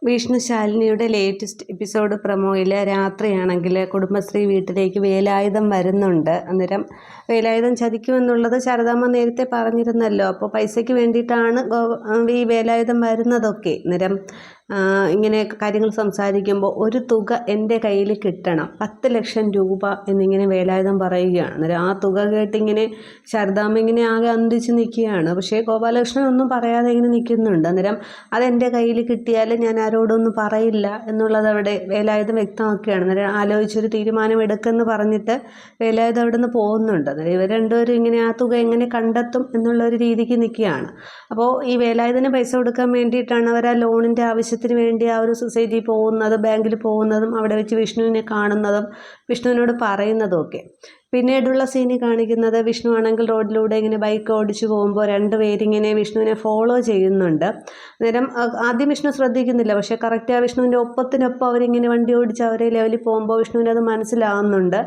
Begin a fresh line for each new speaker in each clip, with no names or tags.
Vishnu ശാലിനിയുടെ latest episode പ്രൊമോയിൽ രാത്രിയാണെങ്കിൽ Kudumbashree വീട്ടിലേക്ക് വേലായുധം വരുന്നുണ്ട്. അന്നേരം വേലായുധം ചതിക്കുമെന്നുള്ളത് ശാരദാമ്മ നേരത്തെ പറഞ്ഞിരുന്നല്ലോ. അപ്പോൾ പൈസയ്ക്ക് വേണ്ടിയിട്ടാണ് ഈ വേലായുധം വരുന്നതൊക്കെ. അന്നേരം ഇങ്ങനെ കാര്യങ്ങൾ സംസാരിക്കുമ്പോൾ ഒരു തുക എൻ്റെ കയ്യിൽ കിട്ടണം, 10 ലക്ഷം രൂപ എന്നിങ്ങനെ വേലായുധം പറയുകയാണ്. അന്നേരം ആ തുക കേട്ടിങ്ങനെ ശാരദാമ്മ ഇങ്ങനെ ആകെ അന്തിച്ച് നിൽക്കുകയാണ്. പക്ഷേ ഗോപാലകൃഷ്ണൻ ഒന്നും പറയാതെ ഇങ്ങനെ നിൽക്കുന്നുണ്ട്. അന്നേരം അതെൻ്റെ കയ്യിൽ കിട്ടിയാൽ ഞാൻ ആരോടൊന്നും പറയില്ല എന്നുള്ളത് അവിടെ വേലായുധം വ്യക്തമാക്കുകയാണ്. അന്നേരം ആലോചിച്ചൊരു തീരുമാനം എടുക്കുമെന്ന് പറഞ്ഞിട്ട് വേലായുധം അവിടെ നിന്ന് പോകുന്നുണ്ട്. അന്നേരം ഇവർ രണ്ടുപേരും ഇങ്ങനെ ആ തുക എങ്ങനെ കണ്ടെത്തും എന്നുള്ളൊരു രീതിക്ക് നിൽക്കുകയാണ്. അപ്പോൾ ഈ വേലായുധന് പൈസ കൊടുക്കാൻ വേണ്ടിയിട്ടാണ് അവർ ആ ലോണിൻ്റെ ആവശ്യത്തിന് വേണ്ടി ആ ഒരു സൊസൈറ്റി പോകുന്നതും ബാങ്കിൽ പോകുന്നതും അവിടെ വെച്ച് വിഷ്ണുവിനെ കാണുന്നതും വിഷ്ണുവിനോട് പറയുന്നതും ഒക്കെ. പിന്നീടുള്ള സീനി കാണിക്കുന്നത് വിഷ്ണു ആണെങ്കിൽ റോഡിലൂടെ ഇങ്ങനെ ബൈക്ക് ഓടിച്ചു പോകുമ്പോൾ രണ്ടുപേരിങ്ങനെ വിഷ്ണുവിനെ ഫോളോ ചെയ്യുന്നുണ്ട്. അന്നേരം ആദ്യം വിഷ്ണു ശ്രദ്ധിക്കുന്നില്ല, പക്ഷേ കറക്റ്റ് ആ വിഷ്ണുവിൻ്റെ ഒപ്പത്തിനൊപ്പം അവരിങ്ങനെ വണ്ടി ഓടിച്ച് അവരെ ലെവലിൽ പോകുമ്പോൾ വിഷ്ണുവിന് അത് മനസ്സിലാവുന്നുണ്ട്,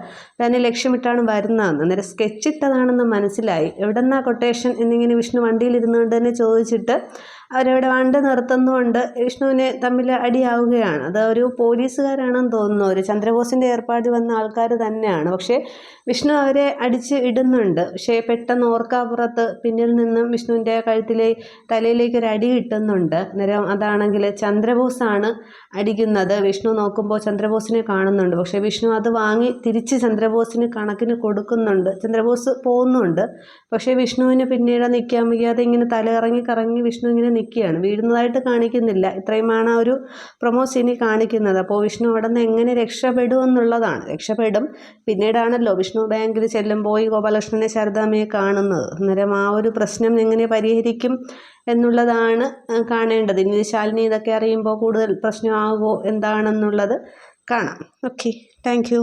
തന്നെ ലക്ഷ്യമിട്ടാണ് വരുന്നതെന്ന്. അന്നേരം സ്കെച്ചിട്ടതാണെന്ന് മനസ്സിലായി. എവിടെ നിന്നാ കൊട്ടേഷൻ എന്നിങ്ങനെ വിഷ്ണു വണ്ടിയിലിരുന്നുകൊണ്ട് തന്നെ ചോദിച്ചിട്ട് അവരവിടെ വണ്ടി നിർത്തുന്നുകൊണ്ട് വിഷ്ണുവിനെ തമ്മിൽ അടിയാവുകയാണ്. അത് ഒരു പോലീസുകാരാണെന്ന് തോന്നുന്നു, ഒരു ചന്ദ്രബോസിൻ്റെ ഏർപ്പാട് വന്ന ആൾക്കാർ തന്നെയാണ്. പക്ഷേ വിഷ്ണു അവരെ അടിച്ച് ഇടുന്നുണ്ട്. പക്ഷേ പെട്ടെന്ന് ഓർക്കാപ്പുറത്ത് പിന്നിൽ നിന്നും വിഷ്ണുവിൻ്റെ കഴുത്തിലെ തലയിലേക്ക് ഒരു അടി കിട്ടുന്നുണ്ട്. അന്നേരം അതാണെങ്കിൽ ചന്ദ്രബോസാണ് അടിക്കുന്നത്. വിഷ്ണു നോക്കുമ്പോൾ ചന്ദ്രബോസിനെ കാണുന്നുണ്ട്. പക്ഷേ വിഷ്ണു അത് വാങ്ങി തിരിച്ച് ചന്ദ്രബോസിന് കണക്കിന് കൊടുക്കുന്നുണ്ട്. ചന്ദ്രബോസ് പോകുന്നുണ്ട്. പക്ഷേ വിഷ്ണുവിന് പിന്നീട് നിൽക്കാൻ വയ്യാതെ ഇങ്ങനെ തലയിറങ്ങി കറങ്ങി വിഷ്ണു ഇങ്ങനെ നിൽക്കുകയാണ്. വീഴുന്നതായിട്ട് കാണിക്കുന്നില്ല. ഇത്രയുമാണ് ആ ഒരു പ്രൊമോ സീനിൽ കാണിക്കുന്നത്. അപ്പോൾ വിഷ്ണു അവിടെ നിന്ന് എങ്ങനെ രക്ഷപ്പെടുമെന്നുള്ളതാണ്. രക്ഷപ്പെടും. പിന്നീടാണല്ലോ വിഷ്ണു ബാങ്കിൽ ചെല്ലുമ്പോൾ ഈ ഗോപാലകൃഷ്ണനെ ശാരദാമ്മയെ കാണുന്നത്. അന്നേരം ആ ഒരു പ്രശ്നം എങ്ങനെ പരിഹരിക്കും എന്നുള്ളതാണ് കാണേണ്ടത്. ഇനി ശാലിനി ഇതൊക്കെ അറിയുമ്പോൾ കൂടുതൽ പ്രശ്നമാകുമോ എന്താണെന്നുള്ളത് കാണാം. Okay, thank you.